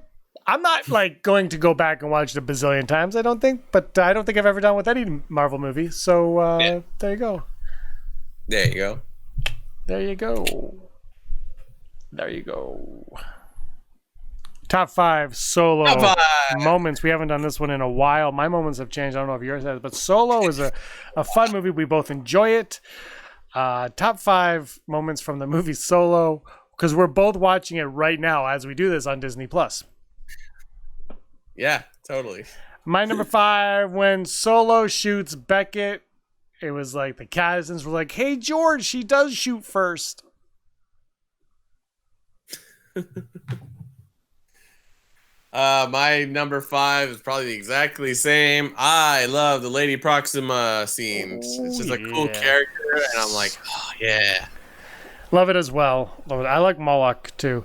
I'm not like going to go back and watch it a bazillion times, I don't think, but I don't think I've ever done with any Marvel movie. So there you go. There you go. There you go. There you go. Top 5 Solo moments. We haven't done this one in a while. My moments have changed. I don't know if yours has, but Solo is a fun movie. We both enjoy it. Top 5 moments from the movie Solo, because we're both watching it right now as we do this on Disney Plus. Yeah, totally. My number 5, when Solo shoots Beckett, it was like the Kazdans were like, hey, George, she does shoot first. My number 5 is probably exactly the same. I love the Lady Proxima scenes. It's just a cool character, and I'm like, oh, yeah. Love it as well. Love it. I like Moloch, too.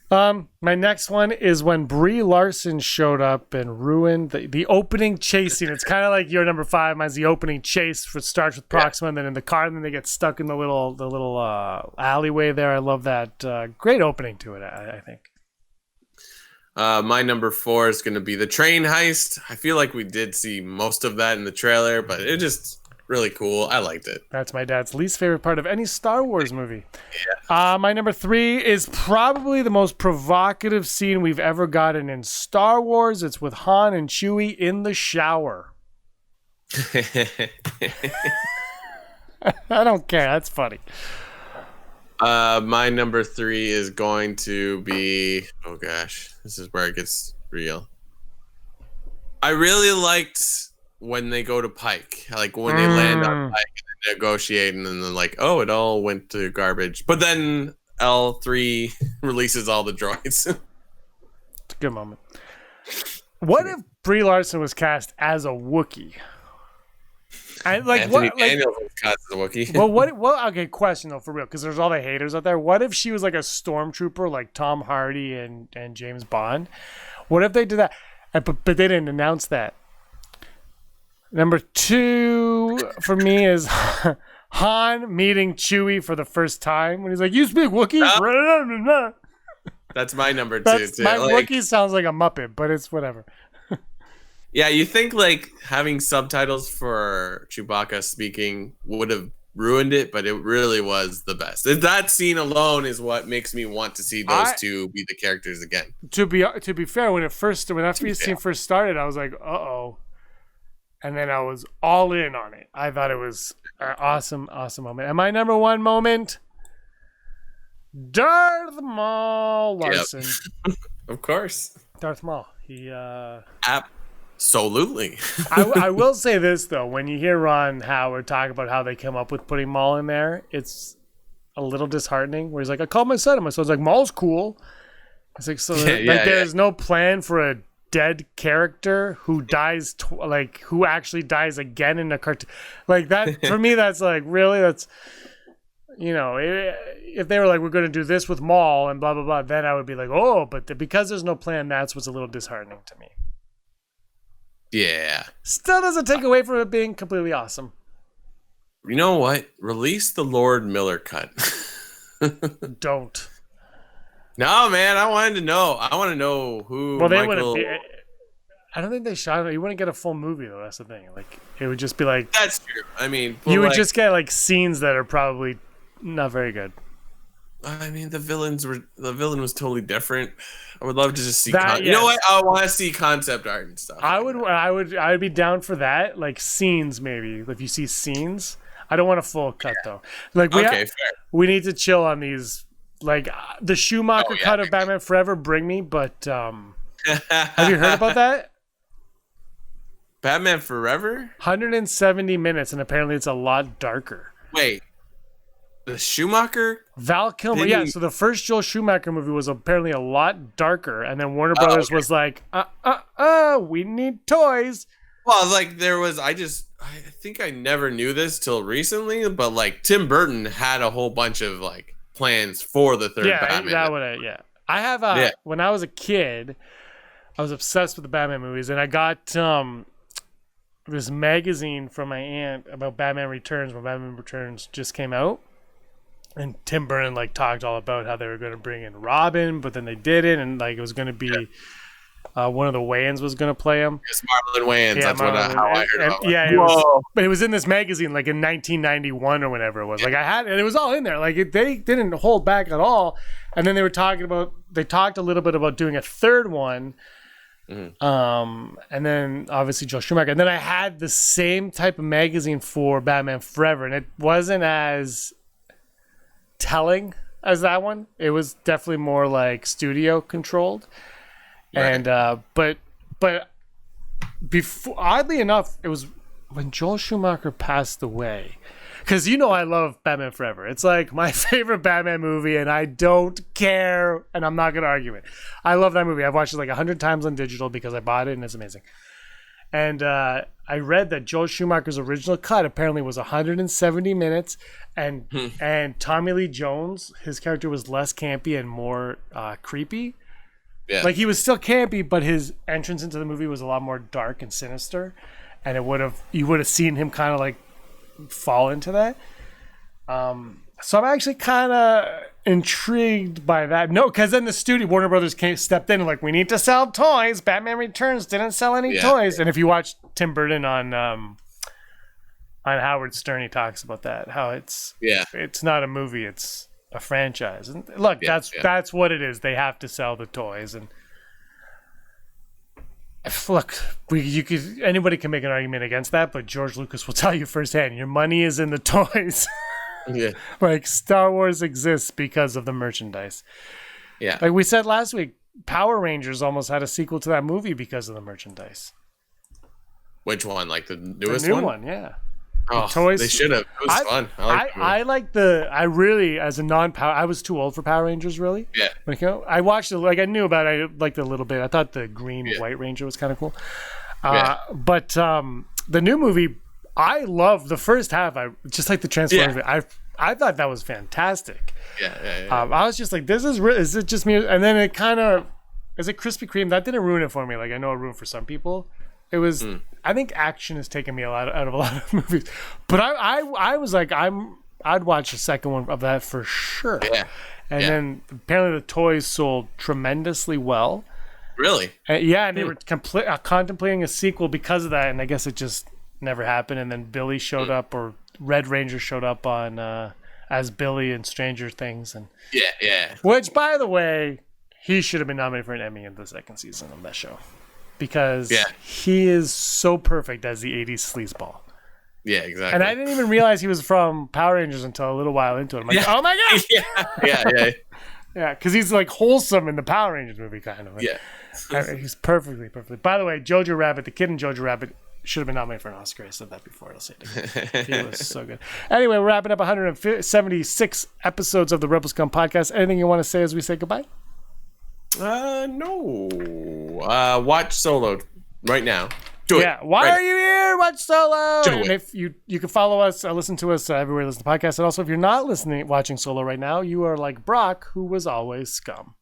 My next one is when Brie Larson showed up and ruined the opening chase scene. It's kind of like your number 5. Mine's the opening chase, which starts with Proxima, and then in the car, and then they get stuck in the little alleyway there. I love that. Great opening to it, I think. My number 4 is going to be the train heist. I feel like we did see most of that in the trailer, but it just really cool. I liked it. That's my dad's least favorite part of any Star Wars movie. Yeah. My number 3 is probably the most provocative scene we've ever gotten in Star Wars. It's with Han and Chewie in the shower. I don't care. That's funny. My number 3 is going to be, oh gosh, this is where it gets real. I really liked when they go to Pike, like when they land on Pike and negotiate, and then they're like, oh, it all went to garbage. But then L3 releases all the droids. It's a good moment. What if Brie Larson was cast as a Wookiee? Anthony Daniels was cast as a Wookiee. Well, okay, question though, for real, because there's all the haters out there. What if she was like a stormtrooper, like Tom Hardy and James Bond? What if they did that? But they didn't announce that. Number 2 for me is Han meeting Chewie for the first time when he's like, "You speak Wookiee?" That's my number 2 too. My Wookiee sounds like a Muppet, but it's whatever. Yeah, you think like having subtitles for Chewbacca speaking would have ruined it, but it really was the best. That scene alone is what makes me want to see those two be the characters again. To be fair, when that scene first started, I was like, "Uh-oh." And then I was all in on it. I thought it was an awesome moment. And my number 1 moment, Darth Maul Larson. Yep. Of course. Darth Maul. He Absolutely. I will say this, though. When you hear Ron Howard talk about how they came up with putting Maul in there, it's a little disheartening. Where he's like, I called my son. And my son's like, Maul's cool. It's like, so there's no plan for a dead character who dies, who actually dies again in a cartoon. Like that, for me, that's like, really? That's, if they were like, we're going to do this with Maul and blah, blah, blah, then I would be like, oh, but because there's no plan, that's what's a little disheartening to me. Yeah. Still doesn't take away from it being completely awesome. You know what? Release the Lord Miller cut. Don't. No, man. I wanted to know. I want to know who. Well, they wouldn't be. I don't think they shot it. You wouldn't get a full movie, though. That's the thing. Like, it would just be like. That's true. I mean, you would just get like scenes that are probably not very good. I mean, the villain was totally different. I would love to just see. That, You know yes. what? I want to see concept art and stuff. I like would, that. I would be down for that. Like scenes, maybe. If you see scenes, I don't want a full cut though. Like Okay, fair. we need to chill on these. Like the Schumacher Oh, yeah. cut of Batman Forever, bring me. But have you heard about that? Batman Forever? 170 minutes, and apparently it's a lot darker. Wait, the Schumacher? Val Kilmer, Didn't yeah. he- So the first Joel Schumacher movie was apparently a lot darker, and then Warner Brothers okay. was like, we need toys. Well, like I think I never knew this till recently, but like Tim Burton had a whole bunch of like plans for the third Yeah, Batman. I have when I was a kid, I was obsessed with the Batman movies, and I got this magazine from my aunt about Batman Returns when Batman Returns just came out. And Tim Burton like talked all about how they were going to bring in Robin, but then they didn't, and like it was going to be one of the Wayans was going to play him. It's Marlon Wayans. Yeah, That's how I heard about it. Yeah, but it was in this magazine like in 1991 or whenever it was. Like I had, and it was all in there. Like they didn't hold back at all. And then they talked a little bit about doing a third one. And then obviously Joel Schumacher. And then I had the same type of magazine for Batman Forever, and it wasn't as telling as that one. It was definitely more like studio controlled. Right. And but before, oddly enough, it was when Joel Schumacher passed away. Because I love Batman Forever. It's like my favorite Batman movie, and I don't care, and I'm not going to argue it. I love that movie. I've watched it like 100 times on digital because I bought it, and it's amazing. And I read that Joel Schumacher's original cut apparently was 170 minutes, and Tommy Lee Jones, his character was less campy and more creepy. Yeah. Like he was still campy, but his entrance into the movie was a lot more dark and sinister, and you would have seen him kind of like fall into that. So I'm actually kind of intrigued by that. No, because then the studio Warner Brothers stepped in and like, we need to sell toys. Batman Returns didn't sell any toys. And if you watch Tim Burton on Howard Stern, he talks about that, how it's not a movie, it's a franchise. And look, that's what it is. They have to sell the toys. And look, anybody can make an argument against that, but George Lucas will tell you firsthand, your money is in the toys. Yeah. Like Star Wars exists because of the merchandise. Yeah. Like we said last week, Power Rangers almost had a sequel to that movie because of the merchandise. Which one? Like the newest The new one? one, yeah. Oh, toys. they should have. It was fun. I really, as a non-Power, I was too old for Power Rangers, really. Yeah. When it came out, I watched it, like I knew about it. I liked it a little bit. I thought the green White Ranger was kind of cool. But the new movie, I love the first half. I just like the Transformers. I thought that was fantastic. Yeah. I was just like, is it just me? And then it kind of, is it Krispy Kreme? That didn't ruin it for me. Like I know it ruined for some people. It was. I think action has taken me out of a lot of movies, but I was like, I'd watch the second one of that for sure. Yeah. And then apparently the toys sold tremendously well. Really? And they were contemplating a sequel because of that, and I guess it just never happened. And then Billy showed up, or Red Ranger showed up on as Billy in Stranger Things, and which, by the way, he should have been nominated for an Emmy in the second season of that show. Because he is so perfect as the 80s sleazeball. Yeah, exactly. And I didn't even realize he was from Power Rangers until a little while into it. I'm like, oh my gosh! Yeah, because he's like wholesome in the Power Rangers movie, kind of. Yeah. He's perfectly. By the way, Jojo Rabbit, the kid in Jojo Rabbit, should have been nominated for an Oscar. I said that before. I'll say it again. He was so good. Anyway, we're wrapping up 176 episodes of the Rebel Scum podcast. Anything you want to say as we say goodbye? No. Watch Solo right now. Do it. Why are you here? Watch Solo. Do and it. if you can follow us, listen to us everywhere you listen to podcasts. And also, if you're not watching Solo right now, you are like Brock, who was always Scum.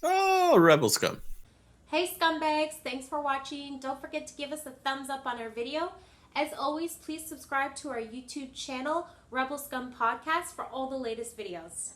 Oh, Rebel Scum. Hey scumbags, thanks for watching. Don't forget to give us a thumbs up on our video. As always, please subscribe to our YouTube channel, Rebel Scum Podcast, for all the latest videos.